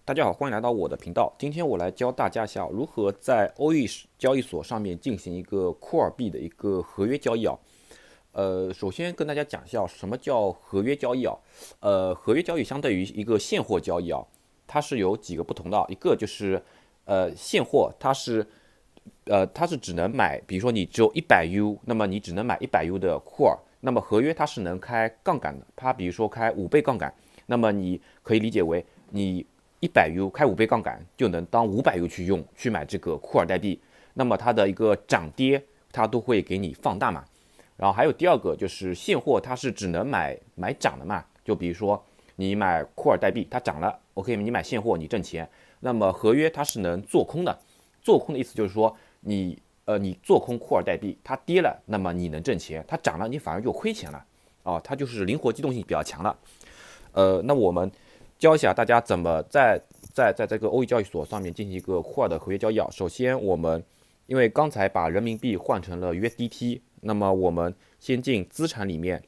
大家好，欢迎来到我的频道。今天我来教大家一下如何在 OE 交易所上面进行一个库尔币的一个合约交易啊。首先跟大家讲一下什么叫合约交易啊。合约交易相对于一个现货交易啊，它是有几个不同的一个就是现货它是只能买，比如说你只有100U，那么你只能买100U 的库尔。那么合约它是能开杠杆的，它比如说开5倍杠杆，那么你可以理解为你100U 开5倍杠杆就能当500U 去用，去买这个库尔代币。那么它的一个涨跌它都会给你放大嘛。然后还有第二个就是现货，它是只能买涨的嘛，就比如说你买库尔代币它涨了，OK，你买现货你挣钱。那么合约它是能做空的，做空的意思就是说你做空库尔代币，它跌了，那么你能挣钱；它涨了，你反而就亏钱了啊，它就是灵活机动性比较强的。那我们教一下大家怎么在这个欧易交易所上面进行一个库尔的合约交易啊。首先，我们因为刚才把人民币换成了 USDT，那么我们先进资产里面，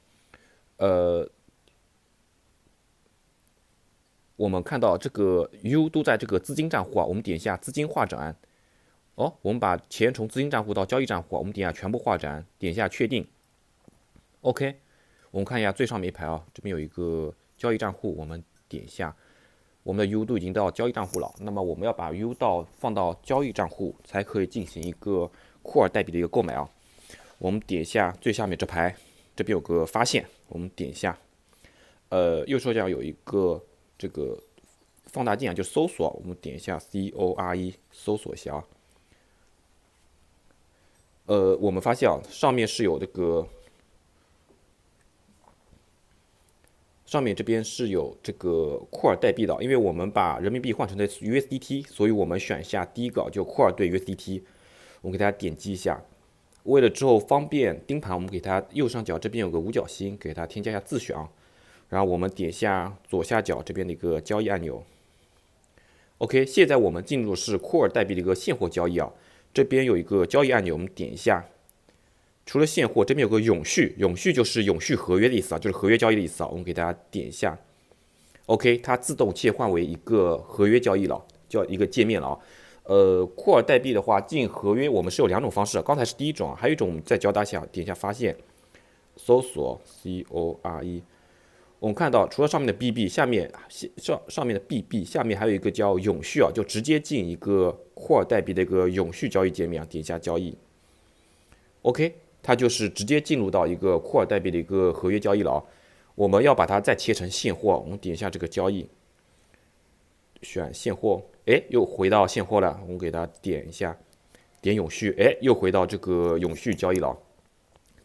我们看到这个 U 都在这个资金账户啊，我们点一下资金划转。我们把钱从资金账户到交易账户，我们点一下全部划转，点一下确定。OK，我们看一下最上面一排啊，这边有一个交易账户，我们点一下，我们的 U 都已经到交易账户了。那么我们要把 U 放到交易账户，才可以进行一个库尔代币的一个购买啊。我们点一下最下面这排，这边有个发现，我们点一下，右手角有一个这个放大镜啊，就搜索，我们点一下 CORE 搜索一下啊。我们发现啊，上面是有这个，上面这边是有这个库尔代币的，因为我们把人民币换成的 USDT，所以我们选一下第一个就库尔兑 USDT，我们给大家点击一下。为了之后方便盯盘，我们给它右上角这边有个五角星，给它添加一下自选啊。然后我们点一下左下角这边的一个交易按钮。OK， 现在我们进入的是库尔代币的一个现货交易啊。这边有一个交易按钮，我们点一下。除了现货，这边有个永续，永续就是永续合约的意思啊，就是合约交易的意思啊。我们给大家点一下，OK，它自动切换为一个合约交易了，叫一个界面了啊。库尔代币的话，进合约我们是有两种方式，刚才是第一种，还有一种我们再教大家点一下发现，搜索 CORE，我们看到除了上面的 BB，下面上面的 BB 下面还有一个叫永续啊，就直接进一个库尔代币的一个永续交易界面啊，点一下交易 ，OK，它就是直接进入到一个库尔代币的一个合约交易了啊。我们要把它再切成现货，我们点一下这个交易，选现货，哎，又回到现货了，我们给它点一下，点永续，哎，又回到这个永续交易了。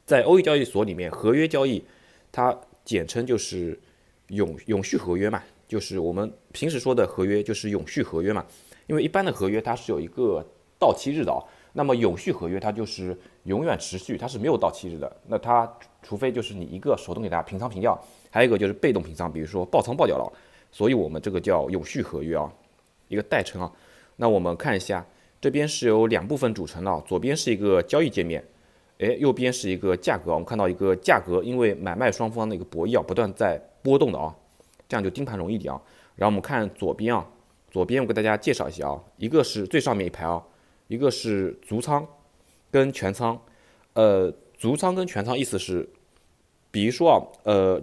在欧易交易所里面，合约交易它简称就是永续合约嘛，就是我们平时说的合约就是永续合约嘛。因为一般的合约它是有一个到期日的那么永续合约它就是永远持续，它是没有到期日的。那它除非就是你一个手动给它平仓平掉，还有一个就是被动平仓，比如说爆仓爆掉了，所以我们这个叫永续合约啊，一个代称啊。那我们看一下，这边是由两部分组成的，左边是一个交易界面，右边是一个价格，我们看到一个价格，因为买卖双方的一个博弈不断在波动的这样就盯盘容易一点然后我们看左边左边我给大家介绍一下一个是最上面一排一个是足仓跟全仓。足仓跟全仓意思是，比如说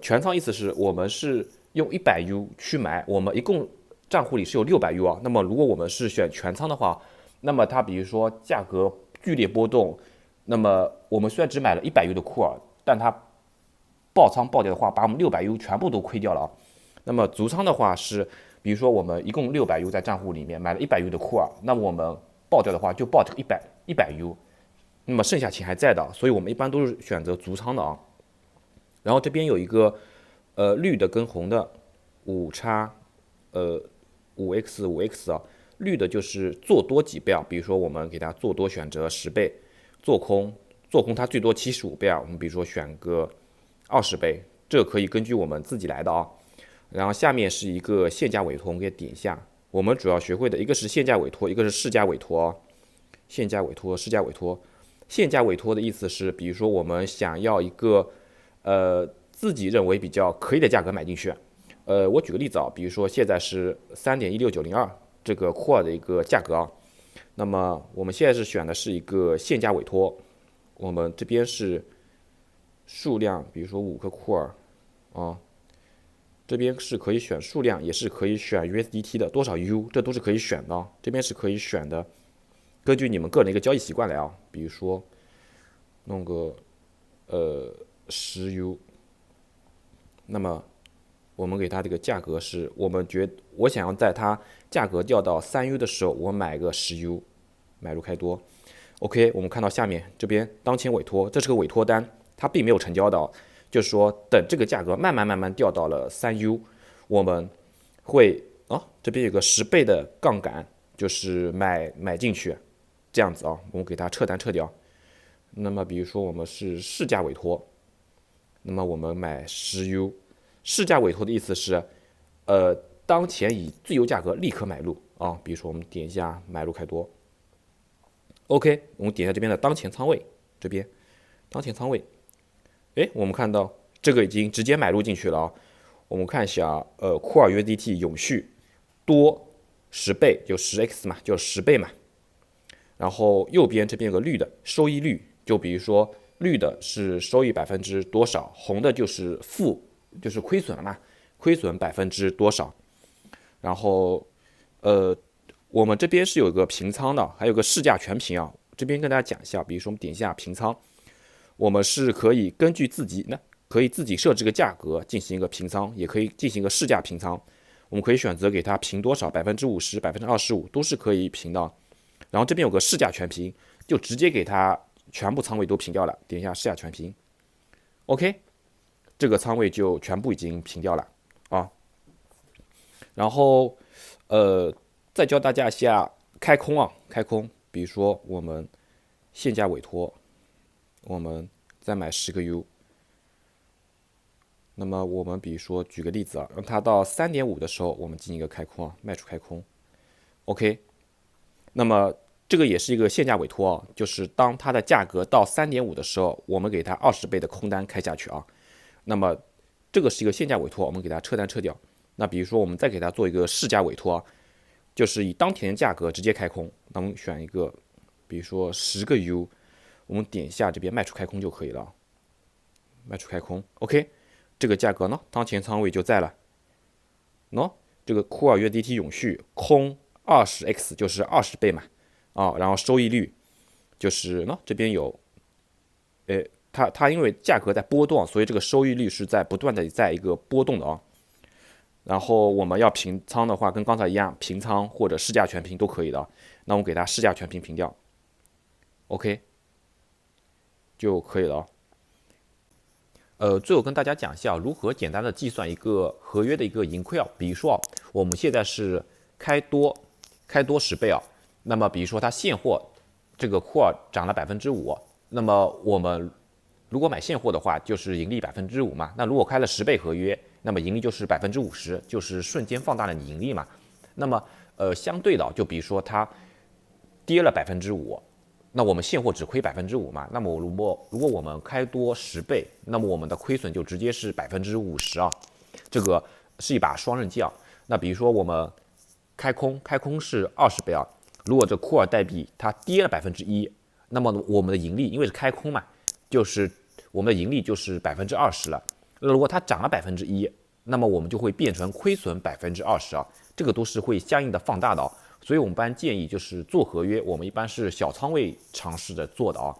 全仓意思是我们是用100U 去买，我们一共账户里是有600U那么如果我们是选全仓的话，那么它比如说价格剧烈波动。那么我们虽然只买了100U 的库尔，但它爆仓爆掉的话，把我们600U 全部都亏掉了那么足仓的话是，比如说我们一共600U 在账户里面买了100U 的库尔，那么我们爆掉的话就爆这个100U，那么剩下钱还在的，所以我们一般都是选择足仓的然后这边有一个绿的跟红的5叉5x 绿的就是做多几倍比如说我们给它做多选择10倍。做空它最多75倍我们比如说选个20倍，这可以根据我们自己来的然后下面是一个限价委托，我们可以点一下。我们主要学会的一个是限价委托，一个是市价委托限价委托、市价委托。限价委托的意思是，比如说我们想要一个自己认为比较可以的价格买进去，我举个例子啊，比如说现在是3.16902这个库尔的一个价格啊，那么我们现在是选的是一个限价委托，我们这边是数量，比如说5个库尔啊，这边是可以选数量，也是可以选 USDT 的多少 U， 这都是可以选的，这边是可以选的，根据你们个人的一个交易习惯来啊，比如说弄个10U， 那么我们给它这个价格是，我想要在它价格掉到3U 的时候，我买个10U， 买入开多。OK， 我们看到下面这边当前委托，这是个委托单，它并没有成交的，就是说等这个价格慢慢掉到了3U， 我们会这边有个10倍的杠杆，就是买进去，这样子啊，我们给它撤单撤掉。那么比如说我们是市价委托，那么我们买10U， 市价委托的意思是，当前以最优价格立刻买入啊，比如说我们点一下买入开多。OK， 我们点一下这边的当前仓位，这边当前仓位，我们看到这个已经直接买入进去了啊。我们看一下，库尔 USDT 永续多10倍，就10x 嘛，就10倍嘛。然后右边这边有个绿的收益率，就比如说绿的是收益多少，红的就是就是亏损了嘛，亏损多少。然后我们这边是有一个平仓的，还有个市价全平啊。这边跟大家讲一下，比如说我们点一下平仓，我们是可以根据可以自己设置个价格进行一个平仓，也可以进行一个市价平仓。我们可以选择给它平多少，50%、25%都是可以平的。然后这边有个市价全平，就直接给它全部仓位都平掉了。点一下市价全平 ，OK， 这个仓位就全部已经平掉了啊。然后再教大家一下开空啊，开空，比如说我们限价委托，我们再买10个 U。那么我们比如说举个例子啊，让它到3.5的时候，我们进行一个开空啊，卖出开空 ，OK。那么这个也是一个限价委托啊，就是当它的价格到3.5的时候，我们给它20倍的空单开下去啊。那么这个是一个限价委托，我们给它撤单撤掉。那比如说我们再给它做一个市价委托啊，就是以当天的价格直接开空。那我们选一个，比如说10个 U， 我们点一下这边卖出开空就可以了，卖出开空 ，OK。这个价格呢，当前仓位就在了。这个库尔 USDT 永续空20x 就是20倍嘛，然后收益率就是这边有，它因为价格在波动，所以这个收益率是在不断的在一个波动的啊。然后我们要平仓的话，跟刚才一样，平仓或者市价全平都可以的。那我们给它市价全平平掉 ，OK 就可以了。最后跟大家讲一下如何简单的计算一个合约的一个盈亏啊。比如说我们现在是开多10倍啊，那么比如说它现货这个库尔涨了5%，那么我们如果买现货的话，就是盈利5%嘛。那如果开了10倍合约，那么盈利就是50%，就是瞬间放大了你盈利嘛。那么相对的，就比如说它跌了5%。那我们现货只亏5%嘛，那么如果我们开多10倍，那么我们的亏损就直接是50%啊，这个是一把双刃剑啊。那比如说我们开空是20倍啊，如果这库尔代币它跌了1%，那么我们的盈利因为是开空嘛，就是我们的盈利就是20%了。那如果它涨了1%，那么我们就会变成亏损20%啊，这个都是会相应的放大的啊。所以我们一般建议就是做合约，我们一般是小仓位尝试着做的啊，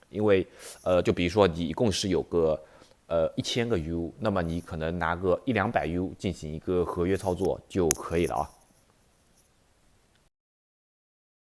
因为就比如说你一共是有个1000个 U， 那么你可能拿个100-200 U 进行一个合约操作就可以了啊。